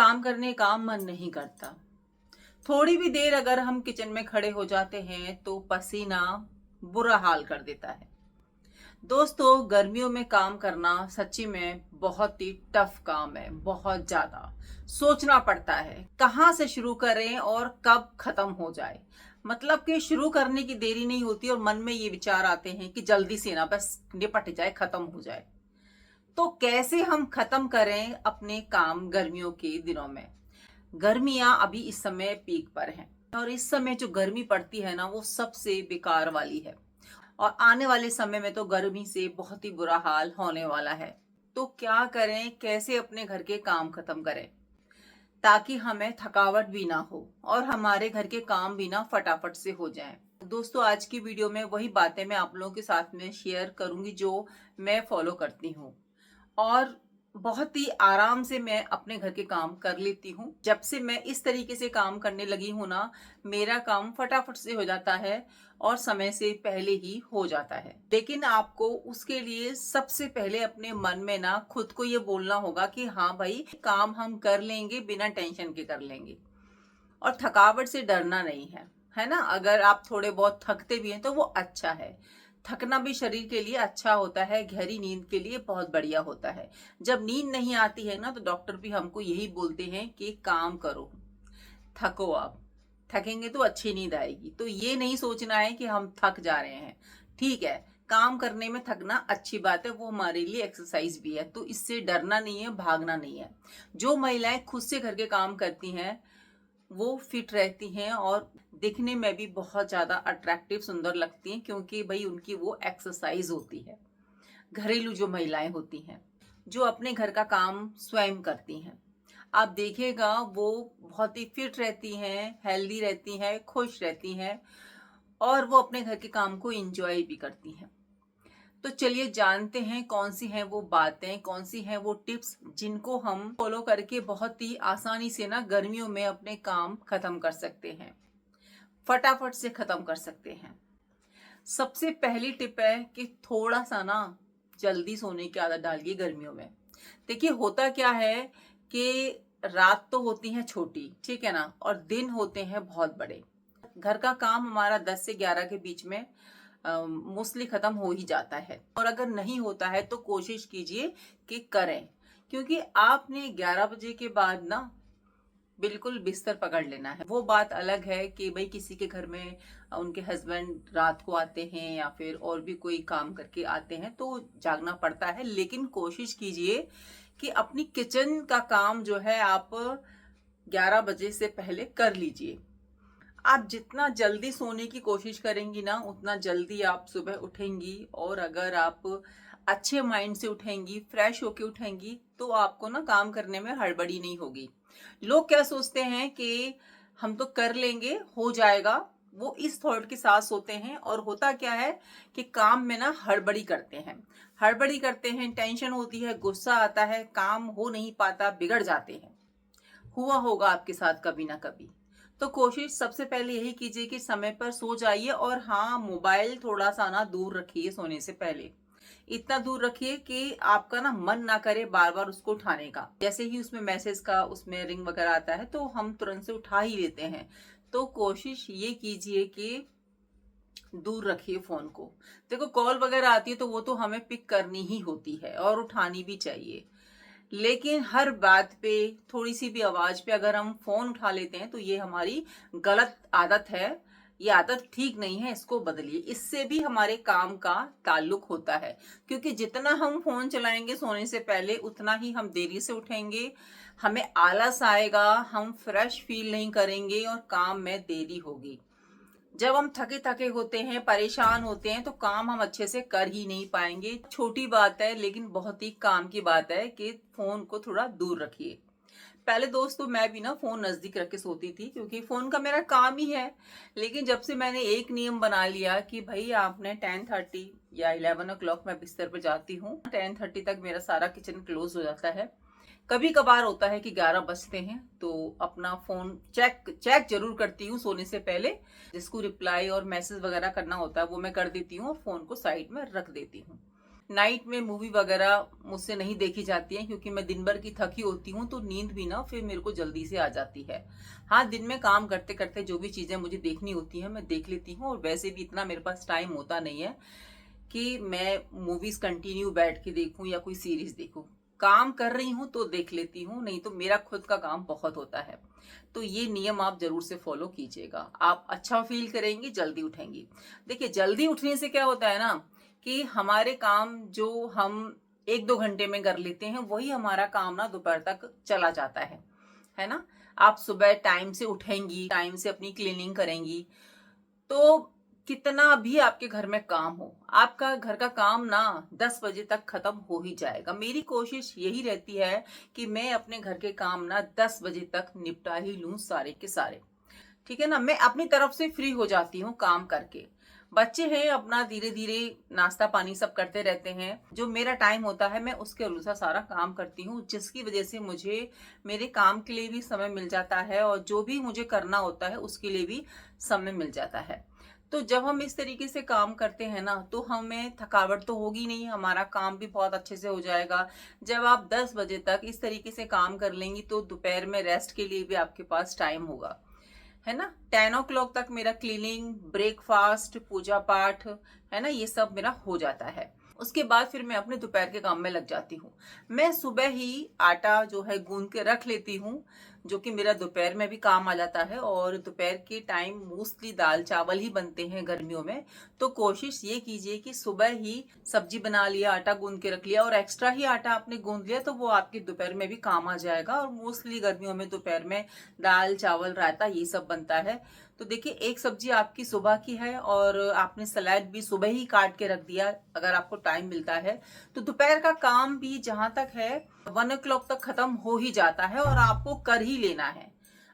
काम करने का मन नहीं करता। थोड़ी भी देर अगर हम किचन में खड़े हो जाते हैं तो पसीना बुरा हाल कर देता है। दोस्तों, गर्मियों में काम करना सच्ची में बहुत ही टफ काम है। बहुत ज्यादा सोचना पड़ता है कहाँ से शुरू करें और कब खत्म हो जाए। मतलब कि शुरू करने की देरी नहीं होती और मन में ये विचार आते हैं कि जल्दी से ना बस निपट जाए, खत्म हो जाए। तो कैसे हम खत्म करें अपने काम गर्मियों के दिनों में। गर्मियां अभी इस समय पीक पर हैं और इस समय जो गर्मी पड़ती है ना वो सबसे बेकार वाली है। और आने वाले समय में तो गर्मी से बहुत ही बुरा हाल होने वाला है। तो क्या करें, कैसे अपने घर के काम खत्म करें ताकि हमें थकावट भी ना हो और हमारे घर के काम भी ना फटाफट से हो जाएं। दोस्तों, आज की वीडियो में वही बातें मैं आप लोगों के साथ में शेयर करूंगी जो मैं फॉलो करती हूँ और बहुत ही आराम से मैं अपने घर के काम कर लेती हूँ। जब से मैं इस तरीके से काम करने लगी हूँ ना, मेरा काम फटाफट से हो जाता है और समय से पहले ही हो जाता है। लेकिन आपको उसके लिए सबसे पहले अपने मन में ना खुद को ये बोलना होगा कि हाँ भाई, काम हम कर लेंगे, बिना टेंशन के कर लेंगे और थकावट से डरना नहीं है, है ना। अगर आप थोड़े बहुत थकते भी हैं तो वो अच्छा है। थकना भी शरीर के लिए अच्छा होता है, गहरी नींद के लिए बहुत बढ़िया होता है। जब नींद नहीं आती है ना तो डॉक्टर भी हमको यही बोलते हैं कि काम करो, थको। आप थकेंगे तो अच्छी नींद आएगी। तो ये नहीं सोचना है कि हम थक जा रहे हैं। ठीक है, काम करने में थकना अच्छी बात है, वो हमारे लिए एक्सरसाइज भी है, तो इससे डरना नहीं है, भागना नहीं है। जो महिलाएं खुद से घर के काम करती हैं वो फिट रहती हैं और दिखने में भी बहुत ज्यादा अट्रैक्टिव, सुंदर लगती हैं, क्योंकि भाई उनकी वो एक्सरसाइज होती है। घरेलू जो महिलाएं होती हैं जो अपने घर का काम स्वयं करती हैं, आप देखिएगा वो बहुत ही फिट रहती हैं, हेल्दी रहती हैं, खुश रहती हैं और वो अपने घर के काम को एंजॉय भी करती हैं। तो चलिए जानते हैं कौन सी हैं वो बातें, कौन सी हैं वो टिप्स जिनको हम फॉलो करके बहुत ही आसानी से ना गर्मियों में अपने काम खत्म कर सकते हैं, फटाफट से खत्म कर सकते हैं। सबसे पहली टिप है कि थोड़ा सा ना जल्दी सोने की आदत डालिए गर्मियों में। देखिए होता क्या है कि रात तो होती है छोटी, ठीक है ना, और दिन होते हैं बहुत बड़े। घर का काम हमारा 10 से 11 के बीच में मोस्टली खत्म हो ही जाता है और अगर नहीं होता है तो कोशिश कीजिए कि करें, क्योंकि आपने 11 बजे के बाद ना बिल्कुल बिस्तर पकड़ लेना है। वो बात अलग है कि भाई किसी के घर में उनके हस्बैंड रात को आते हैं या फिर और भी कोई काम करके आते हैं तो जागना पड़ता है, लेकिन कोशिश कीजिए कि अपनी किचन का काम जो है आप 11 बजे से पहले कर लीजिए। आप जितना जल्दी सोने की कोशिश करेंगी ना उतना जल्दी आप सुबह उठेंगी और अगर आप अच्छे माइंड से उठेंगी, फ्रेश होके उठेंगी तो आपको ना काम करने में हड़बड़ी नहीं होगी। लोग क्या सोचते हैं कि हम तो कर लेंगे, हो जाएगा, वो इस थॉट के साथ सोते हैं और होता क्या है कि काम में ना हड़बड़ी करते हैं। हड़बड़ी करते हैं, टेंशन होती है, गुस्सा आता है, काम हो नहीं पाता, बिगड़ जाते हैं। हुआ होगा आपके साथ कभी ना कभी। तो कोशिश सबसे पहले यही कीजिए कि समय पर सो जाइए और हाँ, मोबाइल थोड़ा सा ना दूर रखिए सोने से पहले। इतना दूर रखिए कि आपका ना मन ना करे बार बार उसको उठाने का। जैसे ही उसमें मैसेज का उसमें रिंग वगैरह आता है तो हम तुरंत से उठा ही लेते हैं। तो कोशिश ये कीजिए कि दूर रखिए फोन को। देखो कॉल वगैरह आती है तो वो तो हमें पिक करनी ही होती है और उठानी भी चाहिए, लेकिन हर बात पे, थोड़ी सी भी आवाज पे अगर हम फोन उठा लेते हैं तो ये हमारी गलत आदत है। ये आदत ठीक नहीं है, इसको बदलिए। इससे भी हमारे काम का ताल्लुक होता है, क्योंकि जितना हम फोन चलाएंगे सोने से पहले उतना ही हम देरी से उठेंगे, हमें आलस आएगा, हम फ्रेश फील नहीं करेंगे और काम में देरी होगी। जब हम थके थके होते हैं, परेशान होते हैं तो काम हम अच्छे से कर ही नहीं पाएंगे। छोटी बात है लेकिन बहुत ही काम की बात है कि फोन को थोड़ा दूर रखिए। पहले दोस्तों मैं भी ना फोन नजदीक रख के सोती थी क्योंकि फोन का मेरा काम ही है। लेकिन जब से मैंने एक नियम बना लिया कि भाई आपने 10:30 या 11 o'clock मैं बिस्तर पर जाती हूँ, 10:30 तक मेरा सारा किचन क्लोज हो जाता है। कभी कभार होता है कि 11 बजते हैं तो अपना फोन चेक चेक जरूर करती हूँ सोने से पहले। जिसको रिप्लाई और मैसेज वगैरह करना होता है वो मैं कर देती हूँ और फोन को साइड में रख देती हूँ। नाइट में मूवी वगैरह मुझसे नहीं देखी जाती है, क्योंकि मैं दिन भर की थकी होती हूँ, तो नींद भी ना फिर मेरे को जल्दी से आ जाती है। हाँ, दिन में काम करते करते जो भी चीजें मुझे देखनी होती है मैं देख लेती हूँ, और वैसे भी इतना मेरे पास टाइम होता नहीं है कि मैं मूवीज कंटिन्यू बैठ के देखूं या कोई सीरीज देखूं। काम कर रही हूं तो देख लेती हूं, नहीं तो मेरा खुद का काम बहुत होता है। तो ये नियम आप जरूर से फॉलो कीजिएगा, आप अच्छा फील करेंगी, जल्दी उठेंगी। देखिए, जल्दी उठने से क्या होता है ना कि हमारे काम जो हम 1-2 घंटे में कर लेते हैं, वही हमारा काम ना दोपहर तक चला जाता है ना। आप सुबह टाइम से उठेंगी, टाइम से अपनी क्लीनिंग करेंगी, तो कितना भी आपके घर में काम हो, आपका घर का काम ना 10 बजे तक खत्म हो ही जाएगा। मेरी कोशिश यही रहती है कि मैं अपने घर के काम ना 10 बजे तक निपटा ही लूं, सारे के सारे। ठीक है ना, मैं अपनी तरफ से फ्री हो जाती हूँ काम करके। बच्चे हैं, अपना धीरे धीरे नाश्ता पानी सब करते रहते हैं। जो मेरा टाइम होता है मैं उसके अनुसार सारा काम करती हूँ, जिसकी वजह से मुझे मेरे काम के लिए भी समय मिल जाता है, और जो भी मुझे करना होता है उसके लिए भी समय मिल जाता है। तो जब हम इस तरीके से काम करते हैं ना, तो हमें थकावट तो होगी नहीं, हमारा काम भी बहुत अच्छे से हो जाएगा। जब आप 10 बजे तक इस तरीके से काम कर लेंगी, तो दोपहर में रेस्ट के लिए भी आपके पास टाइम होगा, है ना। 10 o'clock तक मेरा क्लीनिंग, ब्रेकफास्ट, पूजा पाठ, है ना, ये सब मेरा हो जाता है। उसके बाद फिर मैं अपने दोपहर के काम में लग जाती हूँ। मैं सुबह ही आटा जो है गूंद के रख लेती हूँ, जो कि मेरा दोपहर में भी काम आ जाता है। और दोपहर के टाइम मोस्टली दाल चावल ही बनते हैं गर्मियों में, तो कोशिश ये कीजिए कि सुबह ही सब्जी बना लिया, आटा गूंद के रख लिया, और एक्स्ट्रा ही आटा आपने गूंद लिया, तो वो आपके दोपहर में भी काम आ जाएगा। और मोस्टली गर्मियों में दोपहर में दाल चावल रायता ये सब बनता है। तो देखिए, एक सब्जी आपकी सुबह की है, और आपने सलाद भी सुबह ही काट के रख दिया अगर आपको टाइम मिलता है, तो दोपहर का काम भी जहां तक है 1 o'clock तक खत्म हो ही जाता है, और आपको कर ही लेना है।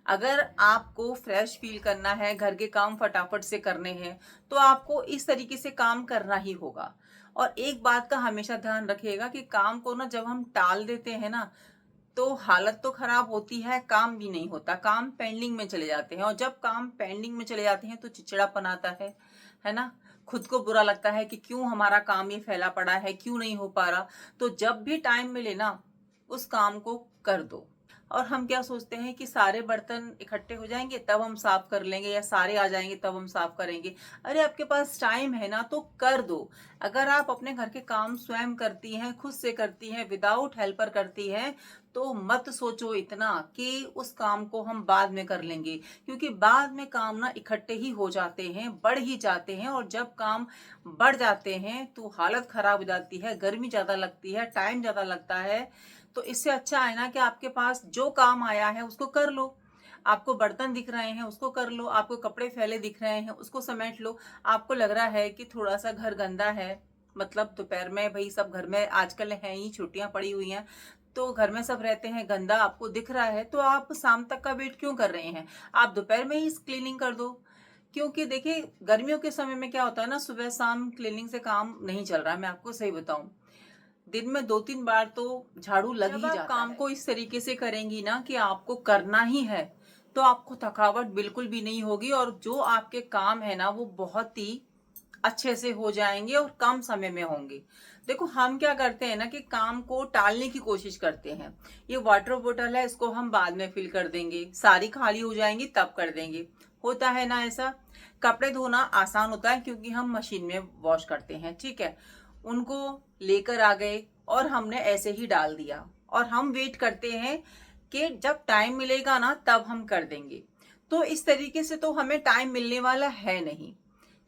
अगर आपको फ्रेश फील करना है, घर के काम फटाफट से करने हैं, तो आपको इस तरीके से काम करना ही होगा। और एक बात का हमेशा ध्यान रखिएगा कि काम को ना जब हम टाल देते हैं ना, तो हालत तो खराब होती है, काम भी नहीं होता, काम पेंडिंग में चले जाते हैं। और जब काम पेंडिंग में चले जाते हैं तो चिड़चिड़ापन आता है ना। खुद को बुरा लगता है कि क्यों हमारा काम ये फैला पड़ा है, क्यों नहीं हो पा रहा। तो जब भी टाइम मिले ना, उस काम को कर दो। और हम क्या सोचते हैं कि सारे बर्तन इकट्ठे हो जाएंगे तब हम साफ कर लेंगे, या सारे आ जाएंगे तब हम साफ करेंगे। अरे, आपके पास टाइम है ना, तो कर दो। अगर आप अपने घर के काम स्वयं करती हैं, खुद से करती हैं, विदाउट हेल्पर करती हैं, तो मत सोचो इतना कि उस काम को हम बाद में कर लेंगे, क्योंकि बाद में काम ना इकट्ठे ही हो जाते हैं, बढ़ ही जाते हैं। और जब काम बढ़ जाते हैं तो हालत खराब हो जाती है, गर्मी ज्यादा लगती है, टाइम ज्यादा लगता है। तो इससे अच्छा है ना कि आपके पास जो काम आया है उसको कर लो। आपको बर्तन दिख रहे हैं उसको कर लो, आपको कपड़े फैले दिख रहे हैं उसको समेट लो, आपको लग रहा है कि थोड़ा सा घर गंदा है, मतलब दोपहर में भाई सब घर में आजकल है ही, छुट्टियां पड़ी हुई हैं, तो घर में सब रहते हैं, गंदा आपको दिख रहा है, तो आप शाम तक का वेट क्यों कर रहे हैं, आप दोपहर में ही क्लीनिंग कर दो। क्योंकि देखिए, गर्मियों के समय में क्या होता है ना, सुबह शाम क्लीनिंग से काम नहीं चल रहा है। मैं आपको सही बताऊं, दिन में 2-3 बार तो झाड़ू लग ही जाता है। काम को इस तरीके से करेंगी ना कि आपको करना ही है, तो आपको थकावट बिल्कुल भी नहीं होगी, और जो आपके काम है ना वो बहुत ही अच्छे से हो जाएंगे और कम समय में होंगे। देखो, हम क्या करते हैं ना कि काम को टालने की कोशिश करते हैं। ये वाटर बोतल है, इसको हम बाद में फिल कर देंगे, सारी खाली हो जाएंगी तब कर देंगे, होता है ना ऐसा। कपड़े धोना आसान होता है क्योंकि हम मशीन में वॉश करते हैं, ठीक है। उनको लेकर आ गए और हमने ऐसे ही डाल दिया, और हम वेट करते हैं कि जब टाइम मिलेगा ना तब हम कर देंगे। तो इस तरीके से तो हमें टाइम मिलने वाला है नहीं।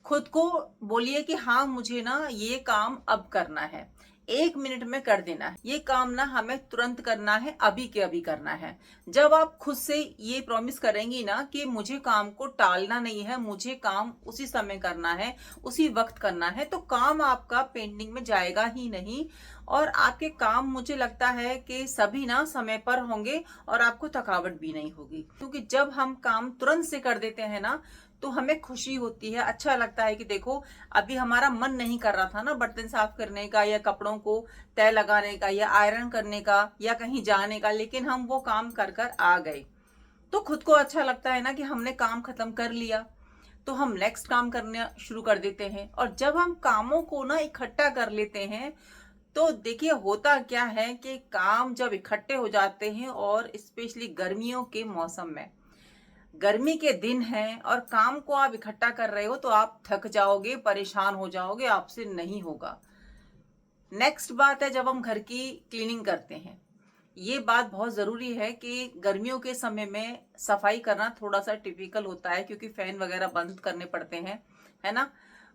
खुद को बोलिए कि हाँ, मुझे ना ये काम अब करना है, 1 मिनट में कर देना है, ये काम ना हमें तुरंत करना है, अभी के अभी करना है। जब आप खुद से ये प्रॉमिस करेंगी ना कि मुझे काम को टालना नहीं है, मुझे काम उसी समय करना है, उसी वक्त करना है, तो काम आपका पेंडिंग में जाएगा ही नहीं। और आपके काम मुझे लगता है कि सभी ना समय पर होंगे, और आपको थकावट भी नहीं होगी। क्योंकि जब हम काम तुरंत से कर देते हैं ना, तो हमें खुशी होती है, अच्छा लगता है कि देखो, अभी हमारा मन नहीं कर रहा था ना बर्तन साफ करने का, या कपड़ों को तय लगाने का, या आयरन करने का, या कहीं जाने का, लेकिन हम वो काम कर कर आ गए। तो खुद को अच्छा लगता है ना कि हमने काम खत्म कर लिया, तो हम नेक्स्ट काम करना शुरू कर देते हैं। और जब हम कामों को ना इकट्ठा कर लेते हैं, तो देखिए होता क्या है कि काम जब इकट्ठे हो जाते हैं और स्पेशली गर्मियों के मौसम में, गर्मी के दिन हैं और काम को आप इकट्ठा कर रहे हो तो आप थक जाओगे, परेशान हो जाओगे, आपसे नहीं होगा। नेक्स्ट बात है जब हम घर की क्लीनिंग करते हैं। ये बात बहुत ज़रूरी है कि गर्मियों के समय में सफाई करना थोड़ा-सा टिपिकल होता है क्योंकि फैन वगैरह बंद करने पड़ते हैं, है ना?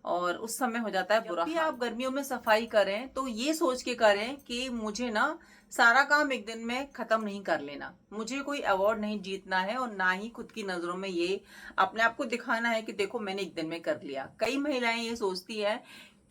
और उस समय हो जाता है बुरा हाल। जब भी आप गर्मियों में सफाई करें तो ये सोच के करें कि मुझे ना सारा काम एक दिन में ख़त्म नहीं कर लेना। मुझे कोई अवार्ड नहीं जीतना है और ना ही खुद की नज़रों में ये अपने आप को दिखाना है कि देखो मैंने एक दिन में कर लिया। कई महिलाएं ये सोचती हैं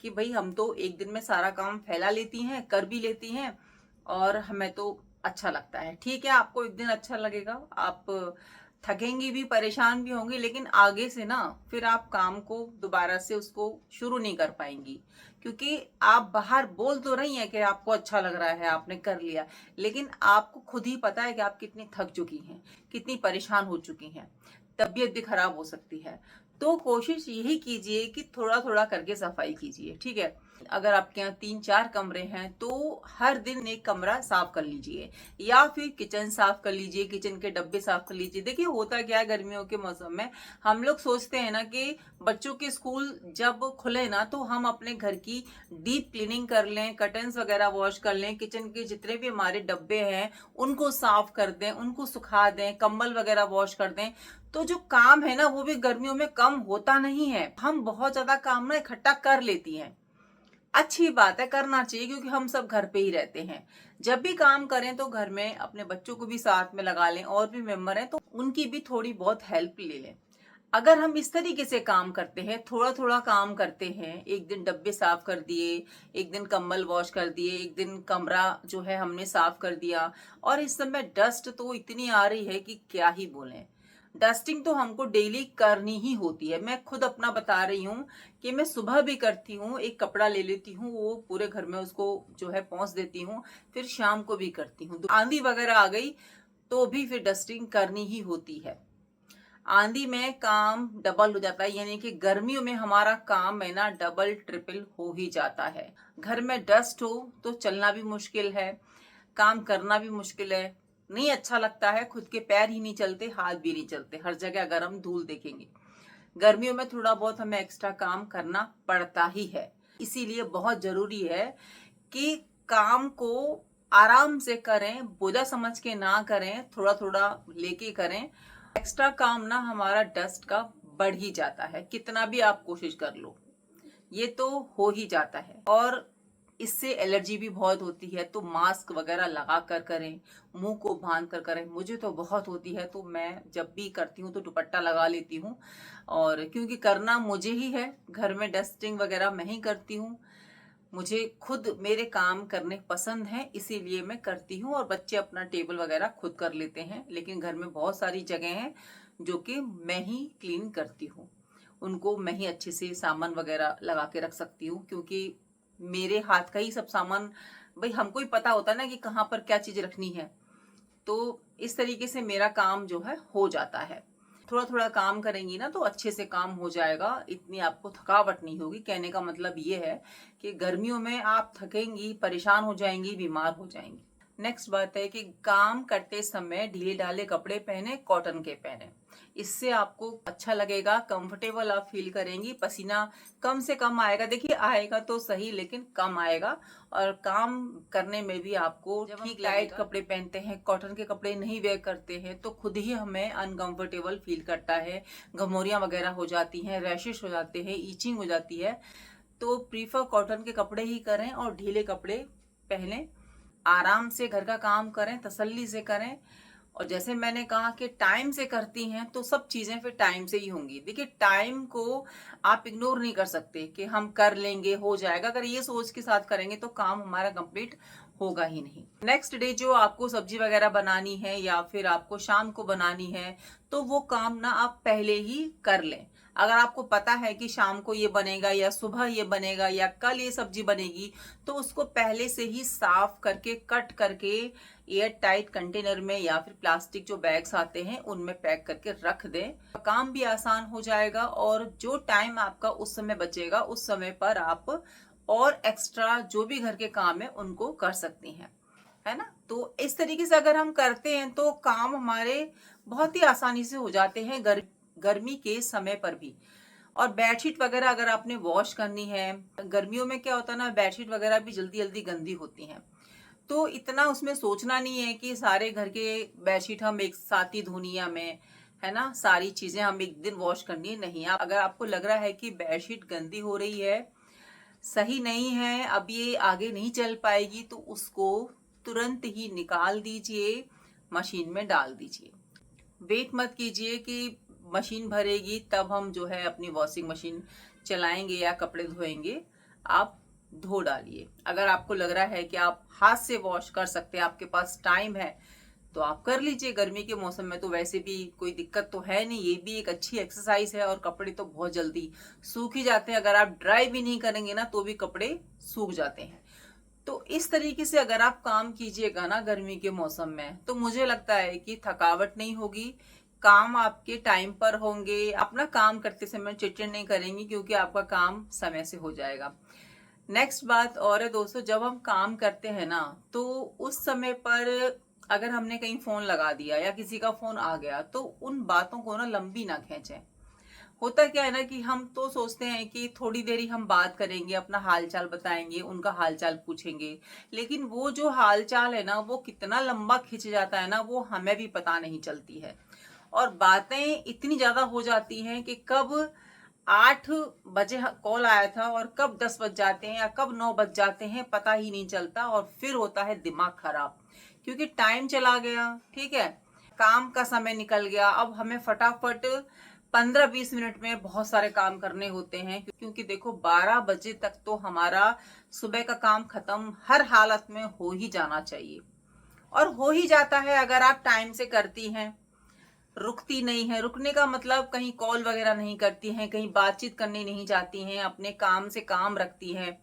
कि भई हम तो एक दिन में सारा काम फैला लेती हैं, कर भी लेती हैं और हमें तो अच्छा लगता है। ठीक है, आपको एक दिन अच्छा लगेगा, आप थकेंगी भी, परेशान भी होंगी, लेकिन आगे से ना फिर आप काम को दोबारा से उसको शुरू नहीं कर पाएंगी क्योंकि आप बाहर बोल तो रही हैं कि आपको अच्छा लग रहा है, आपने कर लिया, लेकिन आपको खुद ही पता है कि आप कितनी थक चुकी हैं, कितनी परेशान हो चुकी हैं, तबीयत भी खराब हो सकती है। तो कोशिश यही कीजिए कि थोड़ा थोड़ा करके सफाई कीजिए, ठीक है। अगर आपके यहाँ 3-4 कमरे हैं तो हर दिन एक कमरा साफ कर लीजिए या फिर किचन साफ कर लीजिए, किचन के डब्बे साफ कर लीजिए। देखिए होता क्या है गर्मियों के मौसम में हम लोग सोचते हैं ना कि बच्चों के स्कूल जब खुले ना तो हम अपने घर की डीप क्लीनिंग कर लें, कर्टन्स वगैरह वॉश कर लें, किचन के जितने भी हमारे डब्बे हैं उनको साफ कर दें, उनको सुखा दें, कंबल वगैरह वॉश कर दें। तो जो काम है ना वो भी गर्मियों में कम होता नहीं है। हम बहुत ज्यादा काम ना इकट्ठा कर लेती हैं। अच्छी बात है, करना चाहिए क्योंकि हम सब घर पे ही रहते हैं। जब भी काम करें तो घर में अपने बच्चों को भी साथ में लगा लें, और भी मेंबर हैं तो उनकी भी थोड़ी बहुत हेल्प ले लें। अगर हम इस तरीके से काम करते हैं, थोड़ा थोड़ा काम करते हैं, एक दिन डब्बे साफ कर दिए, एक दिन कंबल वॉश कर दिए, एक दिन कमरा जो है हमने साफ कर दिया, और इस समय डस्ट तो इतनी आ रही है कि क्या ही बोलें। डस्टिंग तो हमको डेली करनी ही होती है। मैं खुद अपना बता रही हूँ कि मैं सुबह भी करती हूँ, एक कपड़ा ले लेती हूँ, वो पूरे घर में उसको जो है पहुंच देती हूँ, फिर शाम को भी करती हूँ। आंधी वगैरह आ गई तो भी फिर डस्टिंग करनी ही होती है। आंधी में काम डबल हो जाता है, यानी कि गर्मियों में हमारा काम है ना डबल ट्रिपल हो ही जाता है। घर में डस्ट हो तो चलना भी मुश्किल है, काम करना भी मुश्किल है, नहीं अच्छा लगता है, खुद के पैर ही नहीं चलते, हाथ भी नहीं चलते, हर जगह गरम धूल देखेंगे। गर्मियों में थोड़ा बहुत हमें एक्स्ट्रा काम करना पड़ता ही है। इसीलिए बहुत जरूरी है कि काम को आराम से करें, बोझा समझ के ना करें, थोड़ा थोड़ा लेके करें। एक्स्ट्रा काम ना हमारा डस्ट का बढ़ ही जाता है, कितना भी आप कोशिश कर लो, ये तो हो ही जाता है। और इससे एलर्जी भी बहुत होती है, तो मास्क वगैरह लगा कर करें, मुंह को बांध कर करें। मुझे तो बहुत होती है तो मैं जब भी करती हूँ तो दुपट्टा लगा लेती हूँ, और क्योंकि करना मुझे ही है, घर में डस्टिंग वगैरह मैं ही करती हूँ, मुझे खुद मेरे काम करने पसंद हैं, इसीलिए मैं करती हूँ। और बच्चे अपना टेबल वगैरह खुद कर लेते हैं, लेकिन घर में बहुत सारी जगह हैं जो कि मैं ही क्लीन करती हूँ, उनको मैं ही अच्छे से सामान वगैरह लगा के रख सकती हूँ, क्योंकि मेरे हाथ का ही सब सामान, भाई हमको ही पता होता है ना कि कहाँ पर क्या चीज रखनी है। तो इस तरीके से मेरा काम जो है हो जाता है। थोड़ा थोड़ा काम करेंगी ना तो अच्छे से काम हो जाएगा, इतनी आपको थकावट नहीं होगी। कहने का मतलब ये है कि गर्मियों में आप थकेंगी, परेशान हो जाएंगी, बीमार हो जाएंगी। नेक्स्ट बात है कि काम करते समय ढीले ढाले कपड़े पहने, कॉटन के पहने, इससे आपको अच्छा लगेगा, कंफर्टेबल आप फील करेंगी, पसीना कम से कम आएगा। देखिए आएगा तो सही लेकिन कम आएगा, और काम करने में भी आपको ठीक लाइट कपड़े पहनते हैं, कॉटन के कपड़े नहीं वेयर करते हैं तो खुद ही हमें अनकंफर्टेबल फील करता है, घमौरियां वगैरह हो जाती हैं, रैशेस हो जाते हैं, ईचिंग हो जाती है। तो प्रीफर कॉटन के कपड़े ही करें और ढीले कपड़े पहने, आराम से घर का काम करें, तसल्ली से करें। और जैसे मैंने कहा कि टाइम से करती हैं तो सब चीजें फिर टाइम से ही होंगी। देखिए टाइम को आप इग्नोर नहीं कर सकते कि हम कर लेंगे, हो जाएगा, अगर ये सोच के साथ करेंगे तो काम हमारा कंप्लीट होगा ही नहीं। नेक्स्ट डे जो आपको सब्जी वगैरह बनानी है या फिर आपको शाम को बनानी है तो वो काम ना आप पहले ही कर लें। अगर आपको पता है कि शाम को ये बनेगा या सुबह ये बनेगा या कल ये सब्जी बनेगी, तो उसको पहले से ही साफ करके कट करके एयर टाइट कंटेनर में या फिर प्लास्टिक जो बैग्स आते हैं उनमें पैक करके रख दें। काम भी आसान हो जाएगा और जो टाइम आपका उस समय बचेगा उस समय पर आप और एक्स्ट्रा जो भी घर के काम है उनको कर सकती हैं, है ना। तो इस तरीके से अगर हम करते हैं तो काम हमारे बहुत ही आसानी से हो जाते हैं गर्मी के समय पर भी। और बेडशीट वगैरह अगर आपने वॉश करनी है, गर्मियों में क्या होता है ना, बेडशीट वगैरह भी जल्दी जल्दी गंदी होती हैं, तो इतना उसमें सोचना नहीं है कि सारे घर के बेडशीट हम एक साथ ही धोनी है हमें, है ना, सारी चीजें हम एक दिन वॉश करनी है। नहीं, अगर आपको लग रहा है कि बेडशीट गंदी हो रही है, सही नहीं है, अब ये आगे नहीं चल पाएगी, तो उसको तुरंत ही निकाल दीजिए, मशीन में डाल दीजिए। वेट मत कीजिए कि मशीन भरेगी तब हम जो है अपनी वॉशिंग मशीन चलाएंगे या कपड़े धोएंगे। आप धो डालिए। अगर आपको लग रहा है कि आप हाथ से वॉश कर सकते हैं, आपके पास टाइम है, तो आप कर लीजिए। गर्मी के मौसम में तो वैसे भी कोई दिक्कत तो है नहीं, ये भी एक अच्छी एक्सरसाइज है। और कपड़े तो बहुत जल्दी सूख ही जाते हैं, अगर आप ड्राई भी नहीं करेंगे ना तो भी कपड़े सूख जाते हैं। तो इस तरीके से अगर आप काम कीजिएगा ना गर्मी के मौसम में, तो मुझे लगता है कि थकावट नहीं होगी, काम आपके टाइम पर होंगे, अपना काम करते समय चिड़चिड़ नहीं करेंगी, क्योंकि आपका काम समय से हो जाएगा। नेक्स्ट बात और है दोस्तों, जब हम काम करते हैं ना, तो उस समय पर अगर हमने कहीं फोन लगा दिया या किसी का फोन आ गया, तो उन बातों को ना लंबी ना खींचें। होता क्या है ना कि हम तो सोचते हैं कि थोड़ी देर ही हम बात करेंगे, अपना हालचाल बताएंगे, उनका हालचाल पूछेंगे, लेकिन वो जो हालचाल है ना, वो कितना लंबा खिंच जाता है ना, वो हमें भी पता नहीं चलती है। और बातें इतनी ज्यादा हो जाती हैं कि कब 8 बजे कॉल आया था और कब 10 बज जाते हैं या कब 9 बज जाते हैं, पता ही नहीं चलता। और फिर होता है दिमाग खराब, क्योंकि टाइम चला गया, ठीक है, काम का समय निकल गया। अब हमें फटाफट 15-20 मिनट में बहुत सारे काम करने होते हैं, क्योंकि देखो 12 बजे तक तो हमारा सुबह का काम खत्म हर हालत में हो ही जाना चाहिए। और हो ही जाता है अगर आप टाइम से करती हैं, रुकती नहीं है। रुकने का मतलब कहीं कॉल वगैरह नहीं करती हैं, कहीं बातचीत करने नहीं जाती हैं, अपने काम से काम रखती हैं,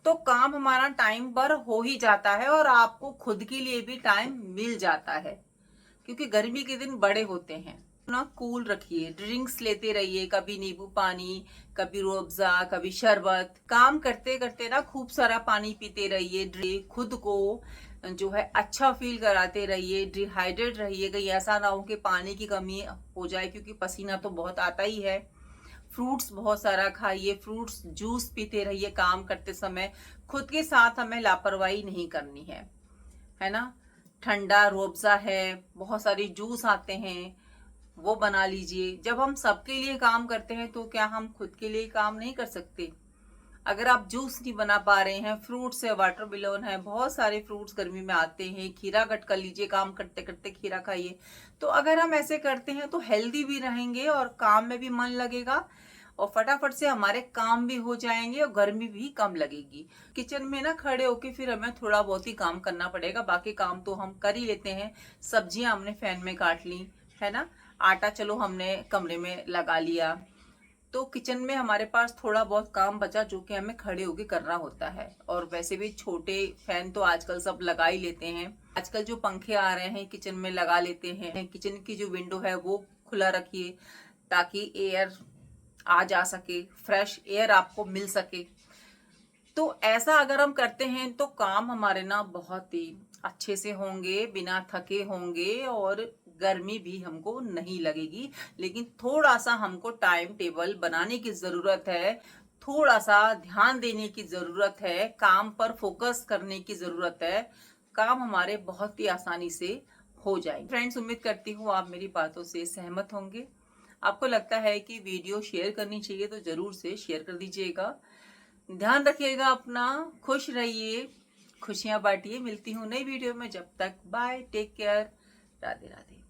तो काम हमारा टाइम पर हो ही जाता है और आपको खुद के लिए भी टाइम मिल जाता है। क्योंकि गर्मी के दिन बड़े होते हैं ना, कूल रखिए, ड्रिंक्स लेते रहिए, कभी नींबू पानी, कभी रूह अफ़ज़ा, कभी शरबत। काम करते करते ना खूब सारा पानी पीते रहिए, खुद को जो है अच्छा फील कराते रहिए, डिहाइड्रेट रहिए, कहीं ऐसा ना हो कि पानी की कमी हो जाए, क्योंकि पसीना तो बहुत आता ही है। फ्रूट्स बहुत सारा खाइए, फ्रूट्स जूस पीते रहिए काम करते समय। खुद के साथ हमें लापरवाही नहीं करनी है ना। ठंडा रूह अफ़ज़ा है, बहुत सारे जूस आते हैं, वो बना लीजिए। जब हम सबके लिए काम करते हैं तो क्या हम खुद के लिए काम नहीं कर सकते? अगर आप जूस नहीं बना पा रहे हैं, फ्रूट्स है, वाटरमेलन है, बहुत सारे फ्रूट्स गर्मी में आते हैं, खीरा कट कर लीजिए, काम करते करते खीरा खाइए। तो अगर हम ऐसे करते हैं तो हेल्दी भी रहेंगे और काम में भी मन लगेगा, और फटाफट से हमारे काम भी हो जाएंगे और गर्मी भी कम लगेगी। किचन में ना खड़े होके फिर हमें थोड़ा बहुत ही काम करना पड़ेगा, बाकी काम तो हम कर ही लेते हैं। सब्जियां हमने फैन में काट ली, है ना, आटा चलो हमने कमरे में लगा लिया, तो किचन में हमारे पास थोड़ा बहुत काम बचा जो कि हमें खड़े होके करना होता है। और वैसे भी छोटे फैन तो आजकल सब लगा ही लेते हैं। आजकल जो पंखे आ रहे हैं किचन में लगा लेते हैं। किचन की जो विंडो है वो खुला रखिए, ताकि एयर आ जा सके, फ्रेश एयर आपको मिल सके। तो ऐसा अगर हम करते हैं तो काम हमारे ना बहुत ही अच्छे से होंगे, बिना थके होंगे, और गर्मी भी हमको नहीं लगेगी। लेकिन थोड़ा सा हमको टाइम टेबल बनाने की जरूरत है, थोड़ा सा ध्यान देने की जरूरत है, काम पर फोकस करने की जरूरत है। काम हमारे बहुत ही आसानी से हो जाएंगे। फ्रेंड्स, उम्मीद करती हूँ आप मेरी बातों से सहमत होंगे। आपको लगता है कि वीडियो शेयर करनी चाहिए तो जरूर से शेयर कर दीजिएगा। ध्यान रखिएगा अपना, खुश रहिए, खुशियां बांटिए। मिलती हूँ नई वीडियो में, जब तक बाय, टेक केयर, राधे राधे।